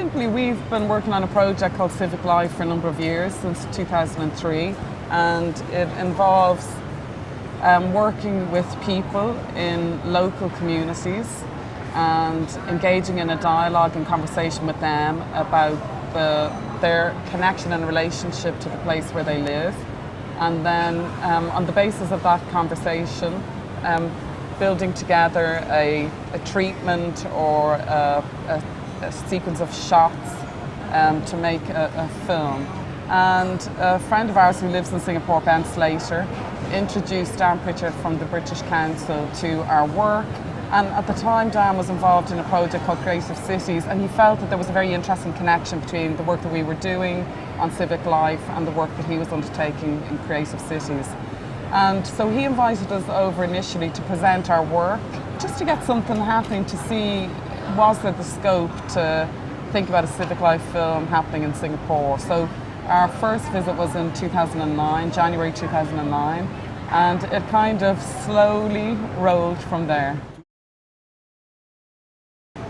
simply, we've been working on a project called CIVIC LIFE for a number of years, since 2003, and it involves working with people in local communities and engaging in a dialogue and conversation with them about their connection and relationship to the place where they live. And then on the basis of that conversation, building together a treatment or a sequence of shots to make a film. And a friend of ours who lives in Singapore, Ben Slater, introduced Dan Pritchard from the British Council to our work. And at the time, Dan was involved in a project called Creative Cities, and he felt that there was a very interesting connection between the work that we were doing on CIVIC LIFE and the work that he was undertaking in Creative Cities. And so he invited us over initially to present our work, just to get something happening, to see was there the scope to think about a CIVIC LIFE film happening in Singapore. So our first visit was in 2009, January 2009, and it kind of slowly rolled from there.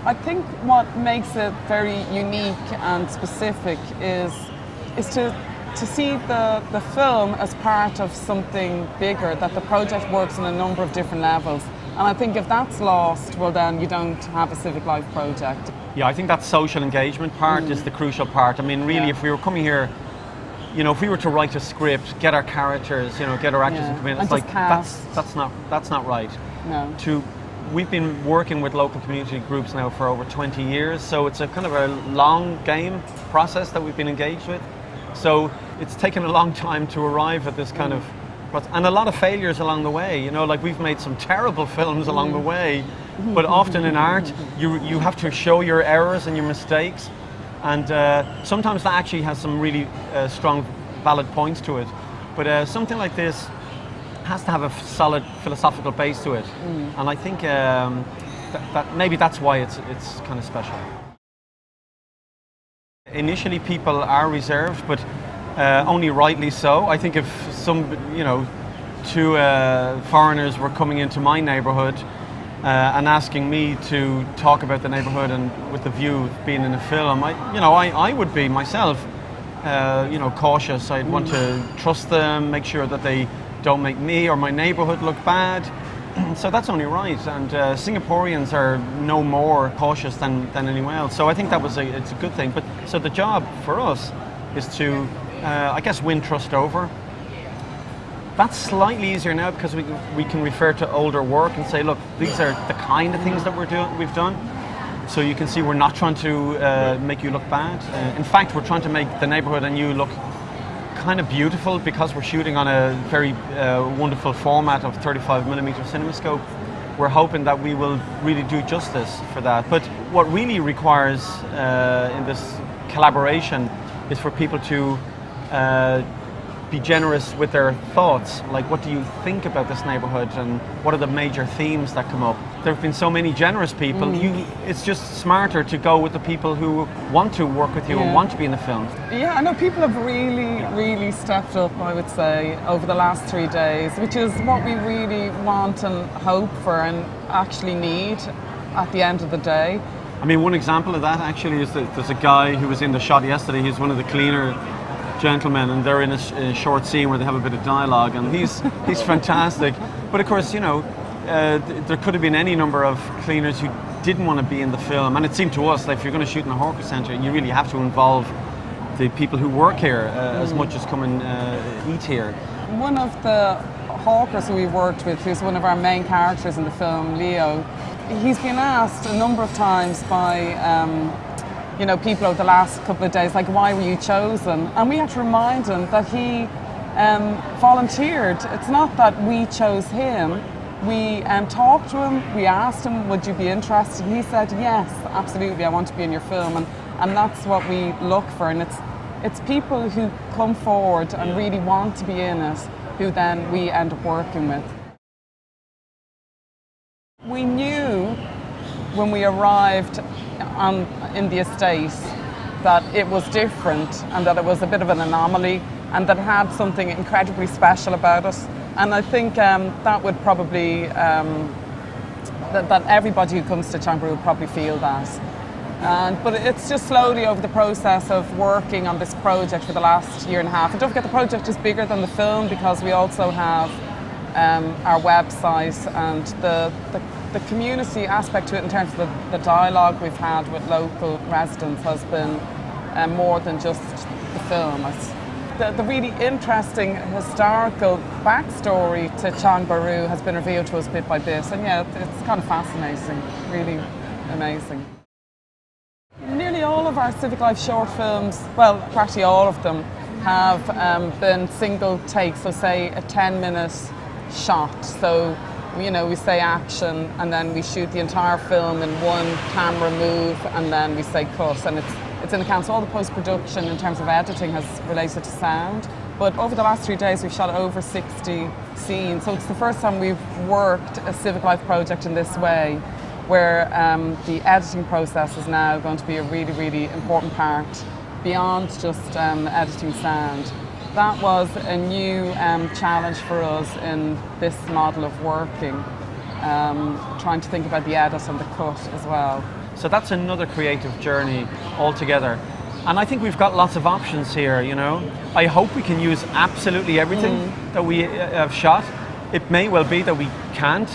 I think what makes it very unique and specific is to see the film as part of something bigger, that the project works on a number of different levels. And I think if that's lost, well then you don't have a CIVIC LIFE project. Yeah, I think that social engagement part is the crucial part. I mean, really, if we were coming here, you know, if we were to write a script, get our characters, you know, get our actors to come in, it's like that's not right. No. We've been working with local community groups now for over 20 years, so it's a kind of a long game process that we've been engaged with. So it's taken a long time to arrive at this kind of process, and a lot of failures along the way. You know, like we've made some terrible films along the way, but often in art, you have to show your errors and your mistakes, and sometimes that actually has some really strong, valid points to it. But something like this has to have a solid philosophical base to it, and I think that maybe that's why it's kind of special. Initially, people are reserved, but only rightly so. I think if two foreigners were coming into my neighbourhood and asking me to talk about the neighbourhood and with the view of being in a film, I would be myself, cautious. I'd want to trust them, make sure that they don't make me or my neighbourhood look bad. So that's only right, and Singaporeans are no more cautious than anyone else. So I think it's a good thing. But so the job for us is to, I guess, win trust over. That's slightly easier now because we can refer to older work and say, look, these are the kind of things that we've done. So you can see we're not trying to make you look bad. In fact, we're trying to make the neighbourhood and you look kind of beautiful, because we're shooting on a very wonderful format of 35mm CinemaScope. We're hoping that we will really do justice for that. But what really requires in this collaboration is for people to be generous with their thoughts. Like, what do you think about this neighbourhood, and what are the major themes that come up? There have been so many generous people. It's just smarter to go with the people who want to work with you and want to be in the film. Yeah, I know people have really stepped up, I would say, over the last 3 days, which is what we really want and hope for and actually need at the end of the day. I mean, one example of that actually is that there's a guy who was in the shot yesterday. He's one of the cleaner gentlemen, and they're in a short scene where they have a bit of dialogue, and he's fantastic. But of course, there could have been any number of cleaners who didn't want to be in the film, and it seemed to us that if you're going to shoot in a hawker centre, you really have to involve the people who work here as much as come and eat here. One of the hawkers who we worked with, who's one of our main characters in the film, Leo, he's been asked a number of times by people over the last couple of days, like, why were you chosen? And we had to remind him that he volunteered. It's not that we chose him. We talked to him, we asked him, would you be interested? And he said, yes, absolutely, I want to be in your film. And that's what we look for. And it's people who come forward and really want to be in it, who then we end up working with. We knew when we arrived in the estate that it was different and that it was a bit of an anomaly and that it had something incredibly special about it. And I think that would probably, that everybody who comes to Tiong Bahru would probably feel that. But it's just slowly over the process of working on this project for the last year and a half. And don't forget, the project is bigger than the film because we also have our website, and the community aspect to it in terms of the dialogue we've had with local residents has been more than just the film. The really interesting historical backstory to Tiong Bahru has been revealed to us bit by bit, and yeah, it's kind of fascinating, really amazing. Nearly all of our Civic Life short films, well, practically all of them, have been single takes, so say a 10-minute shot. So, you know, we say action and then we shoot the entire film in one camera move and then we say cut, and it's in account. So all the post-production in terms of editing has related to sound. But over the last 3 days we've shot over 60 scenes, so it's the first time we've worked a Civic Life project in this way, where the editing process is now going to be a really, really important part beyond just editing sound. That was a new challenge for us in this model of working, trying to think about the edit and the cut as well. So that's another creative journey altogether. And I think we've got lots of options here, you know. I hope we can use absolutely everything that we have shot. It may well be that we can't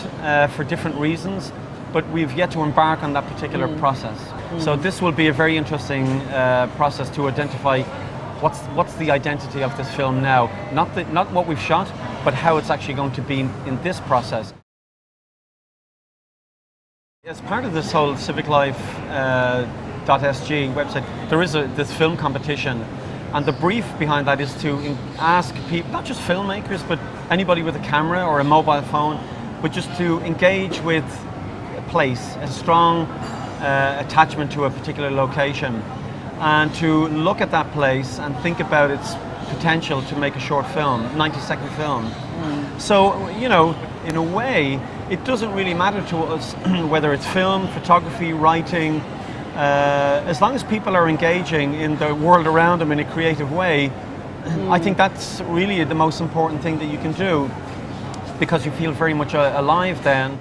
for different reasons, but we've yet to embark on that particular process. So this will be a very interesting process to identify what's the identity of this film now. Not what we've shot, but how it's actually going to be in this process. As part of this whole Civic Life .sg website, there is this film competition, and the brief behind that is to ask people, not just filmmakers, but anybody with a camera or a mobile phone, but just to engage with a place, a strong attachment to a particular location, and to look at that place and think about its potential to make a short film, 90-second film. So, you know, in a way, it doesn't really matter to us whether it's film, photography, writing, as long as people are engaging in the world around them in a creative way. I think that's really the most important thing that you can do, because you feel very much alive then.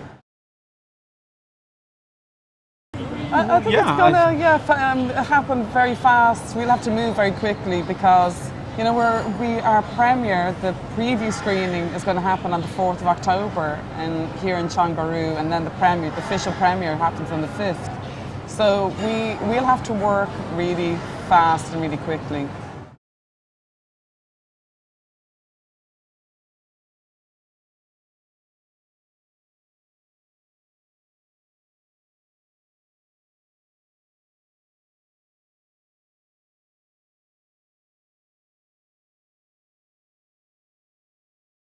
I think it's going to happen very fast. We'll have to move very quickly because, you know, our premiere, the preview screening, is going to happen on the 4th of October here in Tiong Bahru, and then the official premiere happens on the 5th. So we'll have to work really fast and really quickly.